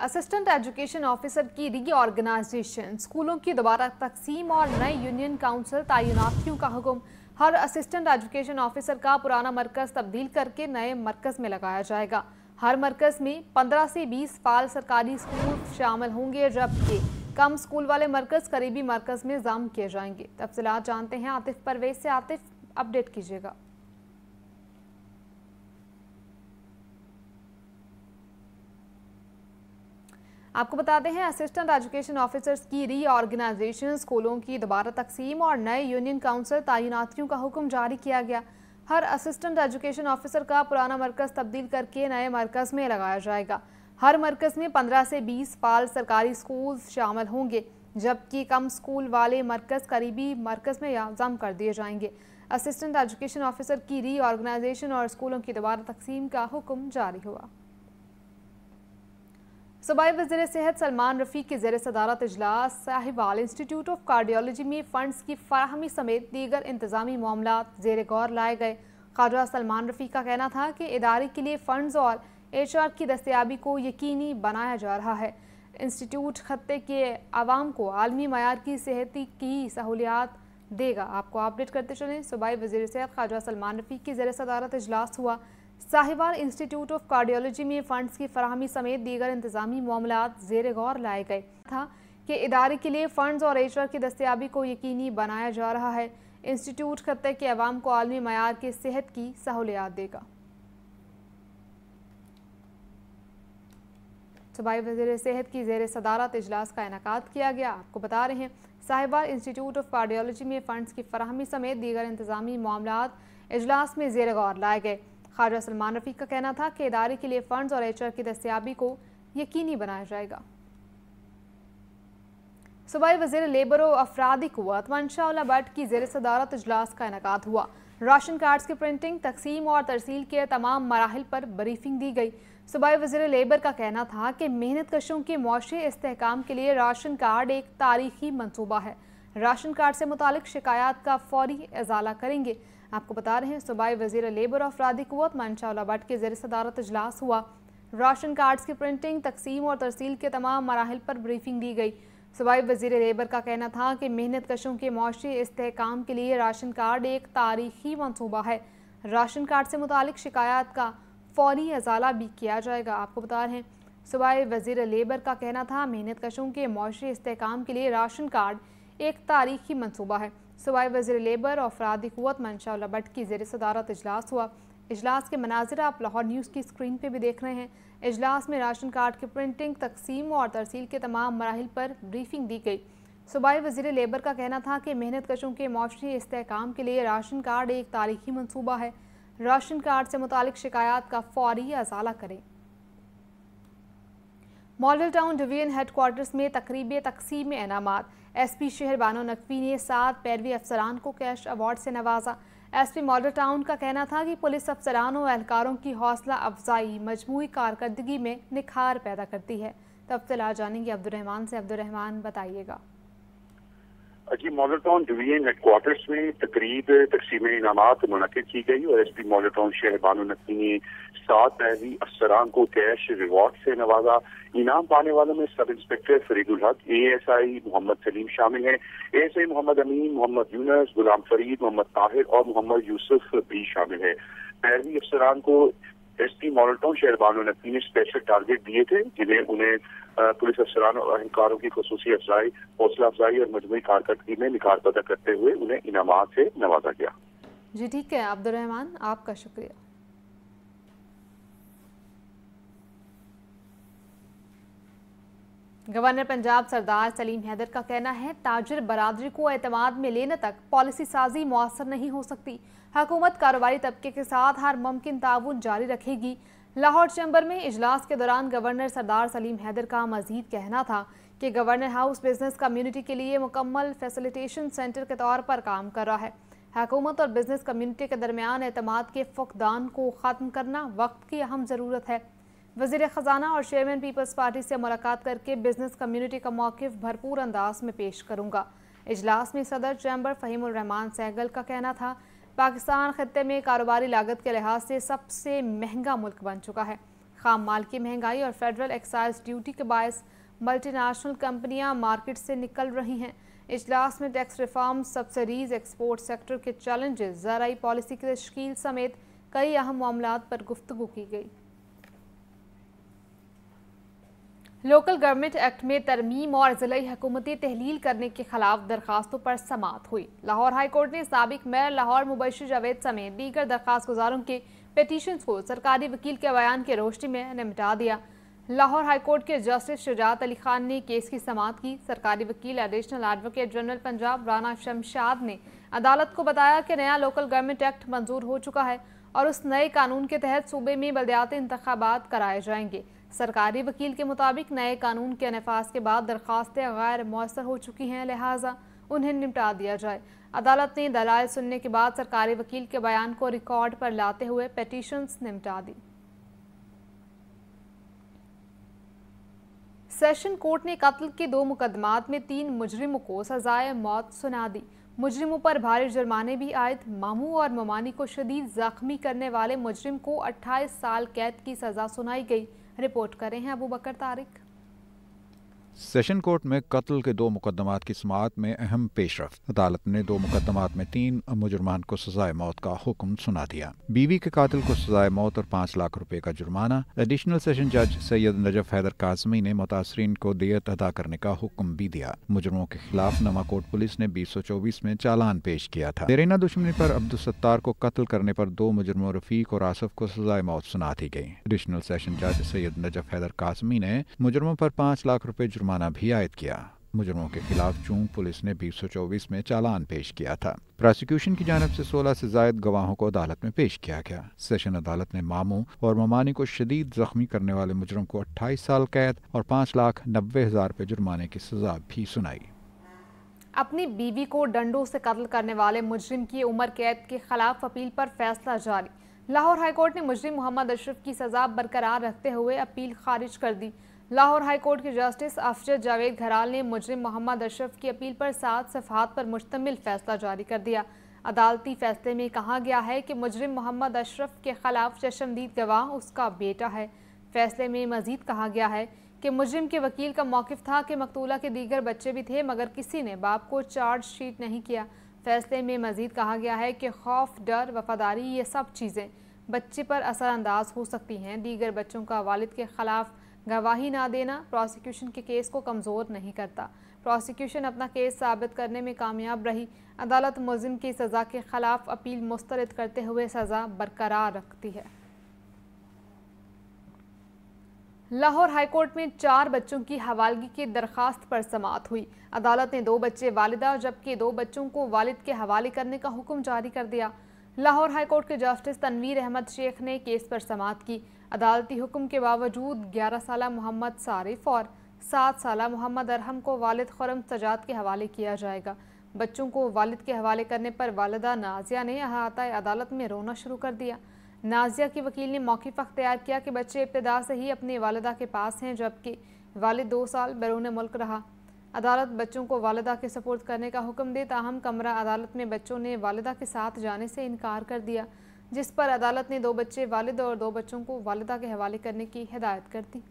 Assistant education officer की reorganisation, स्कूलों की दोबारा तकसीम और नए यूनियन काउंसिल तैनातियों का हुक्म। हर असिस्टेंट एजुकेशन ऑफिसर का पुराना मरकज तब्दील करके नए मरकज में लगाया जाएगा। हर मरकज में 15 से 20 फाल सरकारी स्कूल शामिल होंगे, जबकि कम स्कूल वाले मरकज करीबी मरकज में जम किए जाएंगे। तफसीलात जानते हैं आतिफ परवेज से। आतिफ, अपडेट कीजिएगा। आपको बताते हैं, असिस्टेंट एजुकेशन ऑफिसर्स की रीऑर्गेनाइजेशन, स्कूलों की दोबारा तकसीम और नए यूनियन काउंसिल तैनातियों का हुक्म जारी किया गया। हर असिस्टेंट एजुकेशन ऑफिसर का पुराना मरकज तब्दील करके नए मरकज में लगाया जाएगा। हर मरकज में 15 से 20 फाल सरकारी स्कूल शामिल होंगे, जबकि कम स्कूल वाले मरकज करीबी मरकज में जम कर दिए जाएंगे। असिस्टेंट एजुकेशन ऑफिसर की रीऑर्गेनाइजेशन और स्कूलों की दोबारा तकसीम का हुक्म जारी हुआ। सूबाई वज़ीर सेहत सलमान रफ़ीक के ज़ेर सदारत इजलास साहिवाल इंस्टीट्यूट ऑफ कार्डियोलॉजी में फ़ंड्स की फराहमी समेत दीगर इंतज़ामी मामलात ज़ेर गौर लाए गए। ख्वाजा सलमान रफ़ीक का कहना था कि इदारे के लिए फ़ंड्स और HR की दस्तयाबी को यकीनी बनाया जा रहा है। इंस्टीट्यूट खत्ते के आवाम को आलमी मयार की सेहत की सहूलियात देगा। आपको अपडेट करते चलें, सूबाई वज़ीर सेहत ख्वाजा सलमान रफ़ीक की ज़ेर सदारत इजलास हुआ। साहिवाल इंस्टीट्यूट ऑफ कार्डियोलॉजी में फ़ंड्स की फराहमी समेत दीगर इंतज़ामी मामलात ज़ेर गौर लाए गए था कि इदारे के लिए फ़ंड्स और HR की दस्तयाबी को यकीनी बनाया जा रहा है। इंस्टीट्यूट खत्ते के अवाम को आलमी मयार की सेहत की सहूलियात देगा। सूबाई वज़ीर सेहत की ज़ेर सदारत इजलास का इनेकाद किया गया। आपको बता रहे हैं, साहिवाल इंस्टीट्यूट ऑफ कार्डियोलॉजी में फ़ंड्स की फराहमी समेत दीगर इंतज़ामी मामलात इजलास में ज़ेर गौर लाए गए। ख्वाजा सलमान रफ़ीक का कहना था कि इदारे के लिए फ़ंड्स और HR की दस्तयाबी को यकीनी बनाया जाएगा। सूबाई वज़ीर लेबर और अफरादी क़ुव्वत मंशा उल्ला भट्ट की ज़ेर सदारत इजलास का इनेकाद हुआ। राशन कार्ड्स की प्रिंटिंग, तकसीम और तरसील के तमाम मराहिल पर ब्रीफिंग दी गई। सूबाई वज़ीर लेबर का कहना था कि मेहनत कशों के मुआशी इस्तेहकाम के लिए राशन कार्ड एक तारीखी मंसूबा है। राशन कार्ड से मुतालिक शिकायत का फौरी इजाला करेंगे। आपको बता रहे हैं, सूबाई वज़ीर लेबर और अफरादी क़ुव्वत मंशा उल्ला भट्ट के ज़ेर सदारत इजलास हुआ। राशन कार्ड्स की प्रिंटिंग, तकसीम और तरसील के तमाम मराहिल पर ब्रीफिंग दी गई। सूबाई वज़ीर लेबर का कहना था कि मेहनत कशों के मुआशी इस्तेहकाम के लिए राशन कार्ड एक तारीखी मंसूबा है। राशन कार्ड से मुतालिक शिकायत का फौरी इजाला भी किया जाएगा। आपको बता रहे हैं, सूबाई वज़ीर लेबर का कहना था मेहनत कशों के मुआशी इस्तेहकाम के लिए राशन कार्ड एक तारीखी मंसूबा है। सूबाई वज़ीर लेबर और अफरादी क़ुव्वत मंशा उल्ला भट्ट की ज़ेर सदारत इजलास हुआ। इजलास के मनाज़िर आप लाहौर न्यूज़ की स्क्रीन पे भी देख रहे हैं। इजलास में राशन कार्ड की प्रिंटिंग, तकसीम और तरसील के तमाम मराहिल पर ब्रीफिंग दी गई। सूबाई वज़ीर लेबर का कहना था कि मेहनत कशों के मुआशी इस्तेहकाम के लिए राशन कार्ड एक तारीखी मंसूबा है। राशन कार्ड से मुतालिक शिकायत का फौरी इजाला करें। मॉडल टाउन डिवीजन हेडक्वार्टर्स में तकरीब तकसीम इनामात। SP शहर बानो नकवी ने 7 पैरवी अफसरान को कैश अवार्ड से नवाजा। SP मॉडल टाउन का कहना था कि पुलिस अफसरान और एहलकारों की हौसला अफजाई मजमूई कारकर्दगी में निखार पैदा करती है। तफसीलात जानेंगे अब्दुर्रहमान से। अब्दुर्रहमान, बताइएगा। जी, मॉडल टाउन डिवीजन हेडक्वार्टर्स में तकरीब तकसीम इनामात मुनक़िद की गई और SP मॉडल टाउन शहर बानो नकवी ने 7 पैरवी अफसरान को कैश रिवॉर्ड से नवाजा। इनाम पाने वालों में सब इंस्पेक्टर फरीदुल हक, ASI मोहम्मद सलीम शामिल हैं। ASI मोहम्मद अमीन, मोहम्मद यूनस, गुलाम फरीद, मोहम्मद ताहिर और मोहम्मद यूसुफ भी शामिल है। पैरवी अफसरान को SP मॉडल टाउन शहर बानो नकवी ने स्पेशल टारगेट दिए थे, जिन्हें उन्हें पुलिस अफसरान और अहलकारों की खसूसी अफजाई, हौसला अफजाई और मजमूई कारकर्दगी में निखार पैदा करते हुए उन्हें इनामात से नवाजा गया। जी ठीक है अब्दुर्रहमान, आपका शुक्रिया। गवर्नर पंजाब सरदार सलीम हैदर का कहना है, ताजिर बरादरी को एतमाद में लेने तक पॉलिसी साजी मुअस्सर नहीं हो सकती। हुकूमत कारोबारी तबके के साथ हर मुमकिन ताउन जारी रखेगी। लाहौर चैम्बर में इजलास के दौरान गवर्नर सरदार सलीम हैदर का मजीद कहना था कि गवर्नर हाउस बिजनेस कम्युनिटी के लिए मुकम्मल फैसिलिटेशन सेंटर के तौर पर काम कर रहा है। हुकूमत और बिजनेस कम्युनिटी के दरमियान एतमाद के फुकदान को ख़त्म करना वक्त की अहम ज़रूरत है। वज़ीर ख़जाना और चेयरमैन पीपल्स पार्टी से मुलाकात करके बिजनेस कम्युनिटी का मौक़िफ़ भरपूर अंदाज में पेश करूँगा। इजलास में सदर चैम्बर फ़हीमुर रहमान सहगल का कहना था, पाकिस्तान खत्ते में कारोबारी लागत के लिहाज से सबसे महंगा मुल्क बन चुका है। खाम माल की महंगाई और फेडरल एक्साइज ड्यूटी के बायस मल्टी नेशनल कंपनियां मार्केट से निकल रही हैं। इजलास में tax reform, subsidies, export sector के चैलेंजेस, ज़राई पॉलिसी की तश्कील समेत कई अहम मामलात पर गुफ्तगू की गई। लोकल गवर्नमेंट एक्ट में तरमीम और ज़िलाई हुकूमती तहलील करने के खिलाफ दरखास्तों पर समाअत हुई। लाहौर हाई कोर्ट ने साबिक मेयर लाहौर मुबशिर जावेद समेत दीगर दरखास्त गुजारों के पिटीशंस को सरकारी वकील के बयान की रोशनी में निपटा दिया। लाहौर हाई कोर्ट के जस्टिस शुजात अली खान ने केस की समाअत की। सरकारी वकील additional advocate general Punjab Rana Shamshad ने अदालत को बताया कि नया लोकल गवर्नमेंट एक्ट मंजूर हो चुका है और उस नए कानून के तहत सूबे में बलदियाती इंतखाबात कराए जाएंगे। सरकारी वकील के मुताबिक नए कानून के नफाज के बाद दरखास्तें गैर मौसर हो चुकी हैं, लिहाजा उन्हें निपटा दिया जाए। अदालत ने दलाइल सुनने के बाद सरकारी वकील के बयान को रिकॉर्ड पर लाते हुए पिटीशंस निपटा दी। सेशन कोर्ट ने कत्ल के 2 मुकदमात में 3 मुजरिमों को सजाए मौत सुना दी। मुजरिमों पर भारी जुर्माने भी आयद। मामू और ममानी को शदीद जख्मी करने वाले मुजरिम को 28 साल कैद की सजा सुनाई गई। रिपोर्ट करें हैं अबू बकर तारिक। सेशन कोर्ट में कत्ल के 2 मुकदमात की समाअत में अहम पेशरफ्त। अदालत ने 2 मुकदमात में 3 मुजरमान को सजाए मौत का हुक्म सुना दिया। बीवी के कातिल को सजाए मौत और 5 लाख रुपए का जुर्माना। एडिशनल सेशन जज सैयद नजफ हैदर काजमी ने मुतासरीन को दियत अदा करने का हुक्म भी दिया। मुजरमों के खिलाफ नवाकोट पुलिस ने 2024 में चालान पेश किया था। देरीना दुश्मनी पर अब्दुल सत्तार को कत्ल करने पर 2 मुजरमों रफीक और आसफ को सजाए मौत सुना दी गई। एडिशनल सेशन जज सैयद नजफ हैदर काजमी ने मुजरमों पर 5 लाख रुपए जुर्माना भी आयद किया। मुजरमों के खिलाफ चूंक पुलिस ने 2024 में चालान पेश किया था। प्रोसिक्यूशन की जानिब से 16 से जायद गवाहों को अदालत में पेश किया गया। सेशन अदालत ने मामू और ममानी को शदीद जख्मी करने वाले मुजरम को 28 साल कैद और 5,90,000 रुपए जुर्माने की सजा भी सुनाई। अपनी बीवी को डंडों से कत्ल करने वाले मुजरिम की उम्र कैद के खिलाफ अपील पर फैसला जारी। लाहौर हाईकोर्ट ने मुजरिम मोहम्मद अशरफ की सजा बरकरार रखते हुए अपील खारिज कर दी। लाहौर हाई कोर्ट के जस्टिस अफजद जावेद घराल ने मुजरिम मोहम्मद अशरफ की अपील पर 7 सफ़हात पर मुश्तमिल फैसला जारी कर दिया। अदालती फैसले में कहा गया है कि मुजरिम मोहम्मद अशरफ के खिलाफ चश्मदीद गवाह उसका बेटा है। फैसले में मजीद कहा गया है कि मुजरिम के वकील का मौक़िफ़ था कि मकतूला के दीगर बच्चे भी थे, मगर किसी ने बाप को चार्ज शीट नहीं किया। फैसले में मजीद कहा गया है कि खौफ, डर, वफादारी, ये सब चीज़ें बच्चे पर असरअंदाज हो सकती हैं। दीगर बच्चों का वालिद के खिलाफ गवाही ना देना प्रोसिक्यूशन के केस को कमज़ोर नहीं करता। प्रोसिक्यूशन अपना केस साबित करने में कामयाब रही। अदालत मुलजिम की सज़ा के खिलाफ अपील मुस्तरद करते हुए सज़ा बरकरार रखती है। लाहौर हाईकोर्ट में 4 बच्चों की हवालगी की दरखास्त पर समाअत हुई। अदालत ने 2 बच्चे वालिदा जबकि 2 बच्चों को वालिद के हवाले करने का हुक्म जारी कर दिया। लाहौर हाईकोर्ट के जस्टिस तनवीर अहमद शेख ने केस पर समाअत की। अदालती हुक्म के बावजूद 11 साला मोहम्मद सारिफ और 7 साला मोहम्मद अरहम को वालिद खुरम सजाद के हवाले किया जाएगा। बच्चों को वालिद के हवाले करने पर वालिदा नाजिया ने अहाता अदालत में रोना शुरू कर दिया। नाजिया की वकील ने मौक़िफ़ अख्तियार किया कि बच्चे इब्तिदा से ही अपनी वालिदा के पास हैं, जबकि वालिद 2 साल बैरून मुल्क रहा। अदालत बच्चों को वालिदा के सपुर्द करने का हुक्म दे, ताहम कमरा अदालत में बच्चों ने वालिदा के साथ जाने से इनकार कर दिया, जिस पर अदालत ने 2 बच्चे वालिद और 2 बच्चों को वालिदा के हवाले करने की हिदायत कर दी।